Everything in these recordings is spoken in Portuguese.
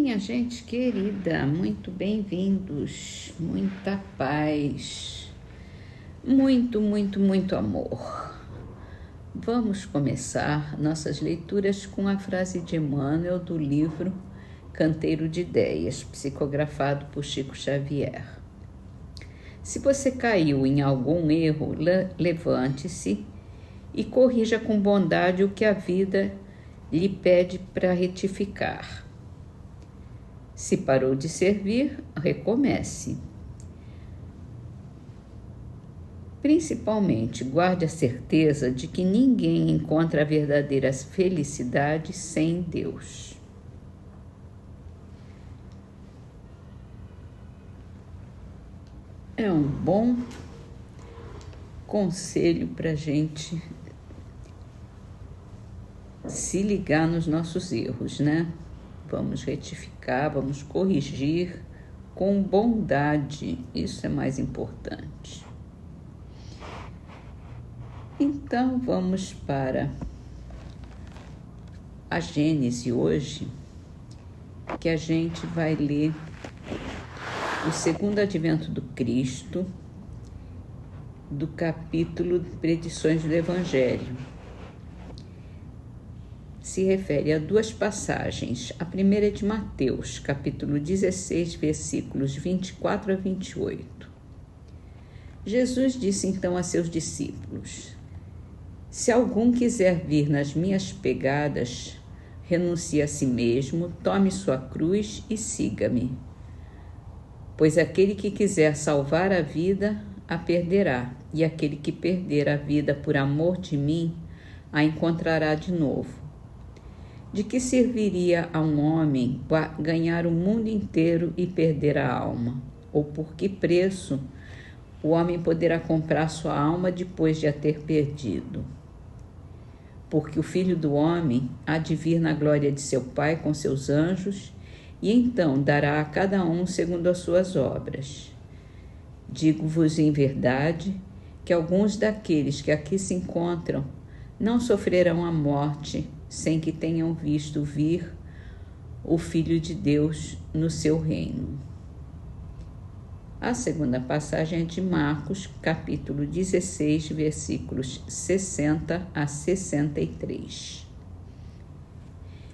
Minha gente querida, muito bem-vindos, muita paz, muito amor. Vamos começar nossas leituras com a frase de Emmanuel do livro Canteiro de Ideias, psicografado por Chico Xavier. Se você caiu em algum erro, levante-se e corrija com bondade o que a vida lhe pede para retificar. Se parou de servir, recomece. Principalmente, guarde a certeza de que ninguém encontra a verdadeira felicidade sem Deus. É um bom conselho para a gente se ligar nos nossos erros, né? Vamos retificar, vamos corrigir com bondade, isso é mais importante. Então, vamos para a Gênese hoje, que a gente vai ler o segundo advento do Cristo, do capítulo Predições do Evangelho. Se refere a duas passagens. A primeira é de Mateus, capítulo 16, versículos 24 a 28. Jesus disse então a seus discípulos: se algum quiser vir nas minhas pegadas, renuncie a si mesmo, tome sua cruz e siga-me. Pois aquele que quiser salvar a vida, a perderá, e aquele que perder a vida por amor de mim, a encontrará de novo. De que serviria a um homem ganhar o mundo inteiro e perder a alma? Ou por que preço o homem poderá comprar sua alma depois de a ter perdido? Porque o Filho do Homem há de vir na glória de seu Pai com seus anjos, e então dará a cada um segundo as suas obras. Digo-vos em verdade que alguns daqueles que aqui se encontram não sofrerão a morte sem que tenham visto vir o Filho de Deus no seu reino. A segunda passagem é de Marcos, capítulo 16, versículos 60 a 63.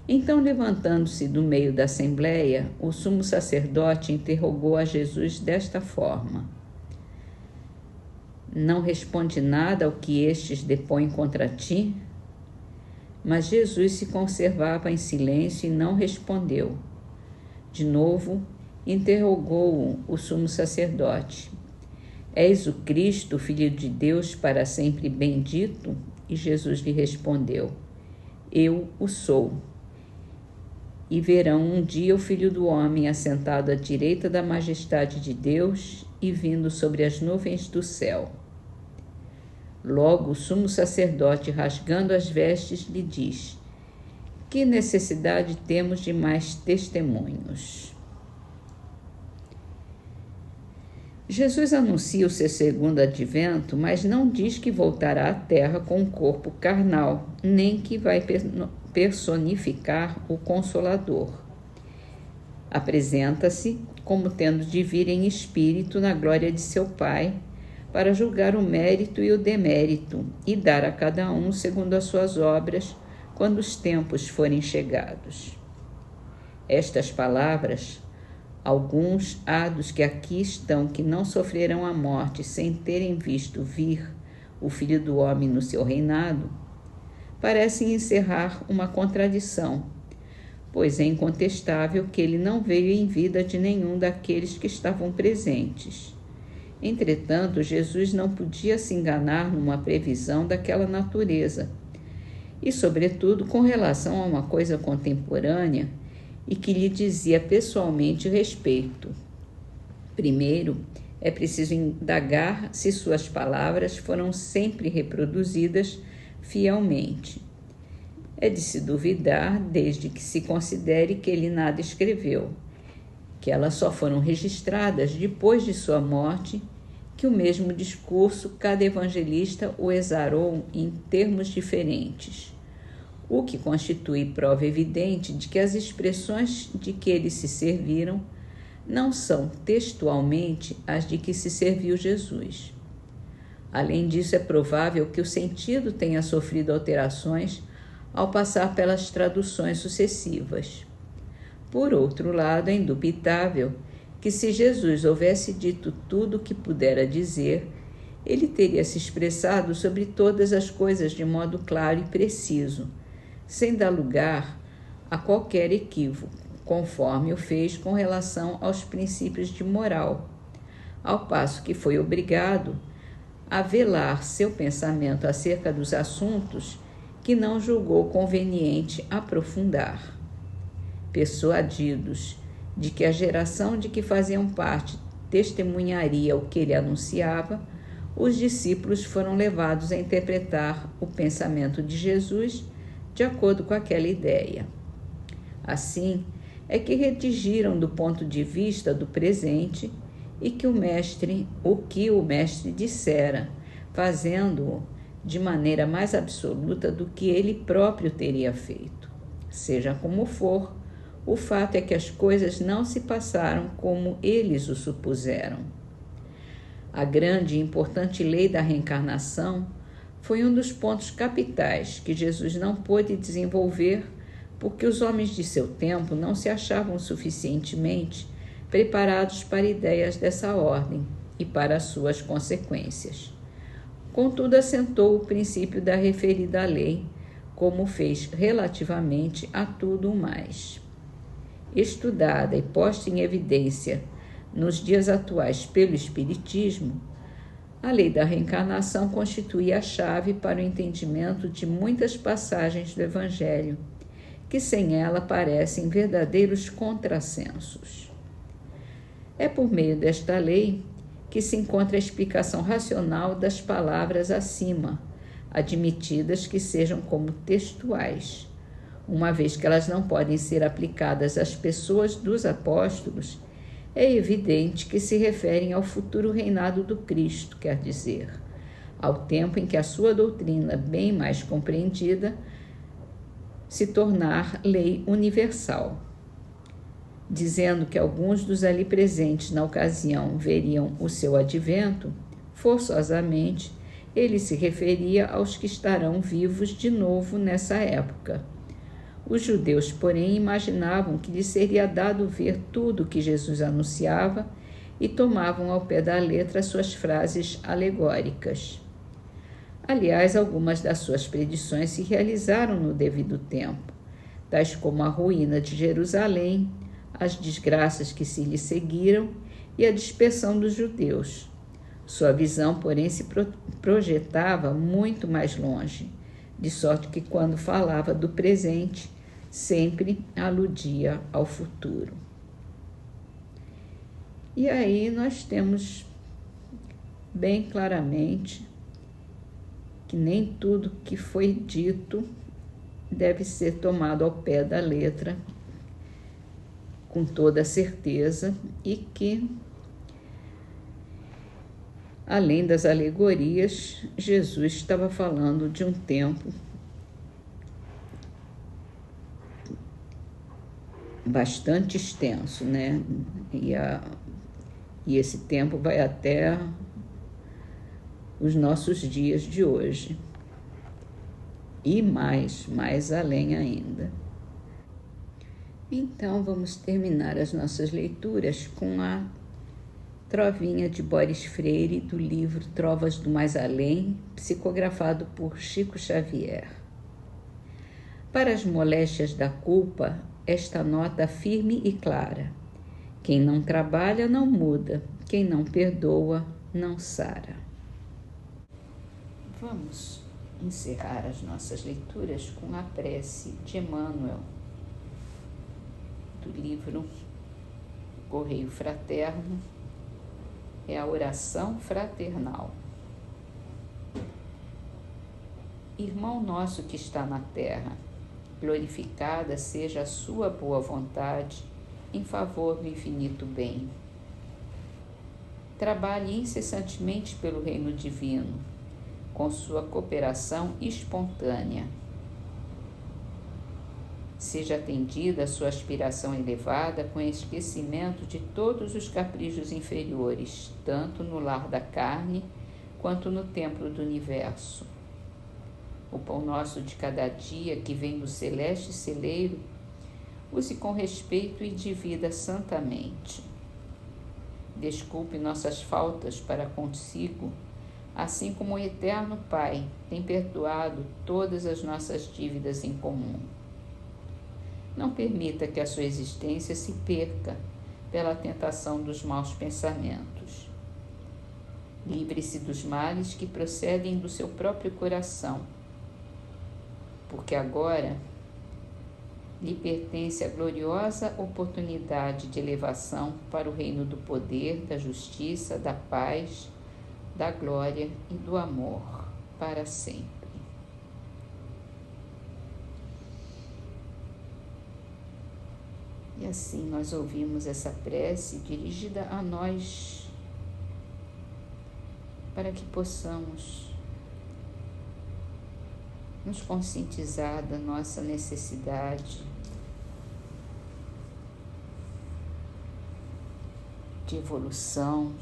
Então, levantando-se do meio da assembleia, o sumo sacerdote interrogou a Jesus desta forma: não responde nada ao que estes depõem contra ti? Mas Jesus se conservava em silêncio e não respondeu. De novo, interrogou-o o sumo sacerdote: és o Cristo, Filho de Deus, para sempre bendito? E Jesus lhe respondeu: eu o sou. E verão um dia o Filho do Homem assentado à direita da majestade de Deus e vindo sobre as nuvens do céu. Logo o sumo sacerdote, rasgando as vestes, lhe diz: que necessidade temos de mais testemunhos? Jesus anuncia o seu segundo advento, mas não diz que voltará à terra com um corpo carnal, nem que vai personificar o Consolador. Apresenta-se como tendo de vir em espírito na glória de seu Pai, para julgar o mérito e o demérito e dar a cada um segundo as suas obras, quando os tempos forem chegados. Estas palavras, alguns há dos que aqui estão que não sofrerão a morte sem terem visto vir o Filho do Homem no seu reinado, parecem encerrar uma contradição, pois é incontestável que ele não veio em vida de nenhum daqueles que estavam presentes. Entretanto, Jesus não podia se enganar numa previsão daquela natureza, e, sobretudo, com relação a uma coisa contemporânea e que lhe dizia pessoalmente respeito. Primeiro, é preciso indagar se suas palavras foram sempre reproduzidas fielmente. É de se duvidar, desde que se considere que ele nada escreveu, que elas só foram registradas depois de sua morte, que o mesmo discurso cada evangelista o exarou em termos diferentes. o que constitui prova evidente de que as expressões de que eles se serviram não são textualmente as de que se serviu Jesus. Além disso, é provável que o sentido tenha sofrido alterações ao passar pelas traduções sucessivas. Por outro lado, é indubitável que se Jesus houvesse dito tudo o que pudera dizer, ele teria se expressado sobre todas as coisas de modo claro e preciso, sem dar lugar a qualquer equívoco, conforme o fez com relação aos princípios de moral, ao passo que foi obrigado a velar seu pensamento acerca dos assuntos que não julgou conveniente aprofundar. Persuadidos de que a geração de que faziam parte testemunharia o que ele anunciava, os discípulos foram levados a interpretar o pensamento de Jesus de acordo com aquela ideia. Assim, é que redigiram do ponto de vista do presente e que o que o mestre dissera, fazendo-o de maneira mais absoluta do que ele próprio teria feito. Seja como for, o fato é que as coisas não se passaram como eles o supuseram. A grande e importante lei da reencarnação foi um dos pontos capitais que Jesus não pôde desenvolver porque os homens de seu tempo não se achavam suficientemente preparados para ideias dessa ordem e para suas consequências. Contudo, assentou o princípio da referida lei, como fez relativamente a tudo o mais. Estudada e posta em evidência nos dias atuais pelo Espiritismo, a lei da reencarnação constitui a chave para o entendimento de muitas passagens do Evangelho, que sem ela parecem verdadeiros contrassensos. É por meio desta lei que se encontra a explicação racional das palavras acima, admitidas que sejam como textuais, uma vez que elas não podem ser aplicadas às pessoas dos apóstolos. É evidente que se referem ao futuro reinado do Cristo, quer dizer, ao tempo em que a sua doutrina, bem mais compreendida, se tornar lei universal. Dizendo que alguns dos ali presentes na ocasião veriam o seu advento, forçosamente ele se referia aos que estarão vivos de novo nessa época. Os judeus, porém, imaginavam que lhes seria dado ver tudo o que Jesus anunciava e tomavam ao pé da letra suas frases alegóricas. Aliás, algumas das suas predições se realizaram no devido tempo, tais como a ruína de Jerusalém, as desgraças que se lhe seguiram e a dispersão dos judeus. Sua visão, porém, se projetava muito mais longe, de sorte que, quando falava do presente, sempre aludia ao futuro. E aí nós temos bem claramente que nem tudo que foi dito deve ser tomado ao pé da letra com toda certeza, e que, além das alegorias, Jesus estava falando de um tempo bastante extenso, né? E esse tempo vai até os nossos dias de hoje. E mais além ainda. Então, vamos terminar as nossas leituras com a trovinha de Boris Freire, do livro Trovas do Mais Além, psicografado por Chico Xavier. Para as moléstias da culpa, esta nota firme e clara: quem não trabalha não muda, quem não perdoa não sara. Vamos encerrar as nossas leituras com a prece de Emmanuel, do livro Correio Fraterno, é a oração fraternal. Irmão nosso que está na terra, glorificada seja a sua boa vontade em favor do infinito bem. Trabalhe incessantemente pelo reino divino, com sua cooperação espontânea. Seja atendida a sua aspiração elevada com esquecimento de todos os caprichos inferiores, tanto no lar da carne quanto no templo do universo. O pão nosso de cada dia, que vem do celeste celeiro, use com respeito e divida santamente. Desculpe nossas faltas para consigo, assim como o Eterno Pai tem perdoado todas as nossas dívidas em comum. Não permita que a sua existência se perca pela tentação dos maus pensamentos. Livre-se dos males que procedem do seu próprio coração, porque agora lhe pertence a gloriosa oportunidade de elevação para o reino do poder, da justiça, da paz, da glória e do amor para sempre. E assim nós ouvimos essa prece dirigida a nós, para que possamos nos conscientizar da nossa necessidade de evolução,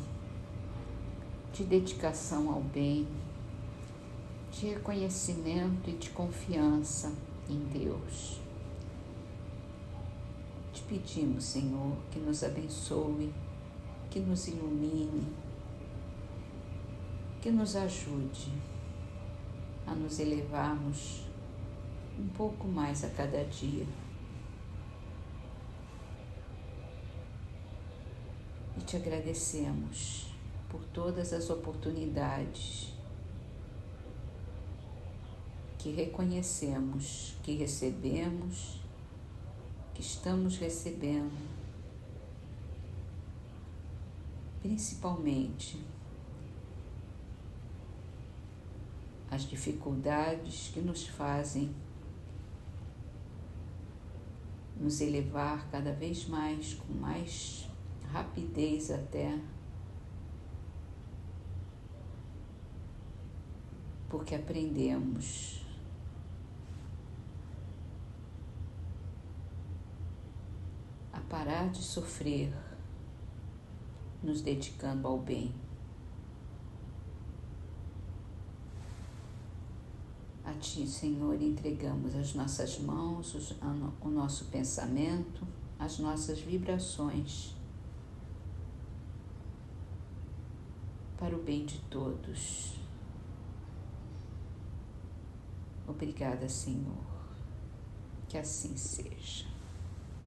de dedicação ao bem, de reconhecimento e de confiança em Deus. Te pedimos, Senhor, que nos abençoe, que nos ilumine, que nos ajude a nos elevarmos um pouco mais a cada dia. E te agradecemos por todas as oportunidades que reconhecemos, que recebemos, que estamos recebendo, principalmente as dificuldades que nos fazem nos elevar cada vez mais, com mais rapidez até, porque aprendemos a parar de sofrer, nos dedicando ao bem. A Ti, Senhor, entregamos as nossas mãos, o nosso pensamento, as nossas vibrações, para o bem de todos. Obrigada, Senhor, que assim seja.